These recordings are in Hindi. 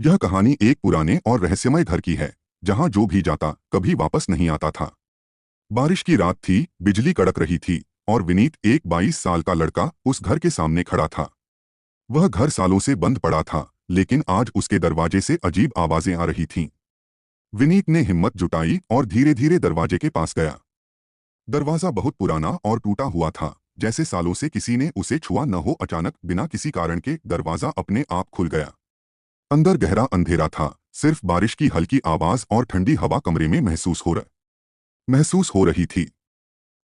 यह कहानी एक पुराने और रहस्यमय घर की है, जहां जो भी जाता कभी वापस नहीं आता था। बारिश की रात थी, बिजली कड़क रही थी और विनीत एक 22 साल का लड़का उस घर के सामने खड़ा था। वह घर सालों से बंद पड़ा था, लेकिन आज उसके दरवाजे से अजीब आवाजें आ रही थीं। विनीत ने हिम्मत जुटाई और धीरे धीरे दरवाजे के पास गया। दरवाजा बहुत पुराना और टूटा हुआ था, जैसे सालों से किसी ने उसे छुआ न हो। अचानक बिना किसी कारण के दरवाजा अपने आप खुल गया। अंदर गहरा अंधेरा था, सिर्फ बारिश की हल्की आवाज और ठंडी हवा कमरे में महसूस हो रही थी।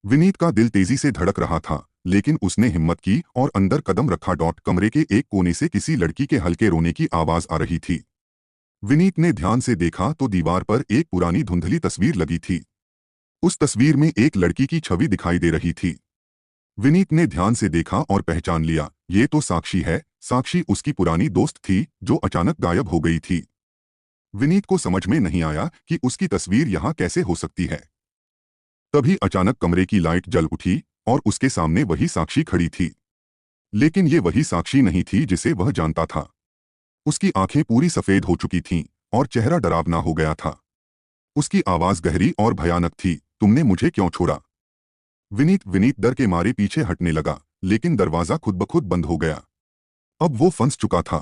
विनीत का दिल तेजी से धड़क रहा था, लेकिन उसने हिम्मत की और अंदर कदम रखा। कमरे के एक कोने से किसी लड़की के हल्के रोने की आवाज आ रही थी। विनीत ने ध्यान से देखा तो दीवार पर एक पुरानी धुंधली तस्वीर लगी थी। उस तस्वीर में एक लड़की की छवि दिखाई दे रही थी। विनीत ने ध्यान से देखा और पहचान लिया, ये तो साक्षी है। साक्षी उसकी पुरानी दोस्त थी जो अचानक गायब हो गई थी। विनीत को समझ में नहीं आया कि उसकी तस्वीर यहाँ कैसे हो सकती है। तभी अचानक कमरे की लाइट जल उठी और उसके सामने वही साक्षी खड़ी थी। लेकिन ये वही साक्षी नहीं थी जिसे वह जानता था। उसकी आंखें पूरी सफेद हो चुकी थीं और चेहरा डरावना हो गया था। उसकी आवाज गहरी और भयानक थी, तुमने मुझे क्यों छोड़ा? विनीत डर के मारे पीछे हटने लगा, लेकिन दरवाजा खुद ब खुद बंद हो गया। अब वो फंस चुका था।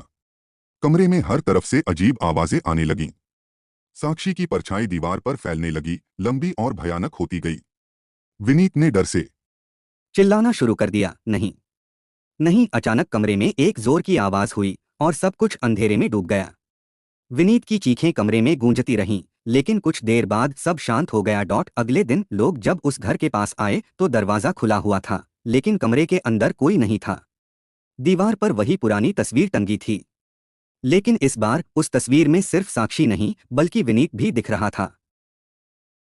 कमरे में हर तरफ से अजीब आवाजें आने लगीं। साक्षी की परछाई दीवार पर फैलने लगी, लंबी और भयानक होती गई। विनीत ने डर से चिल्लाना शुरू कर दिया, नहीं, नहीं। अचानक कमरे में एक जोर की आवाज हुई और सब कुछ अंधेरे में डूब गया। विनीत की चीखें कमरे में गूंजती रहीं, लेकिन कुछ देर बाद सब शांत हो गया। अगले दिन लोग जब उस घर के पास आए तो दरवाजा खुला हुआ था, लेकिन कमरे के अंदर कोई नहीं था। दीवार पर वही पुरानी तस्वीर टंगी थी, लेकिन इस बार उस तस्वीर में सिर्फ साक्षी नहीं बल्कि विनीत भी दिख रहा था।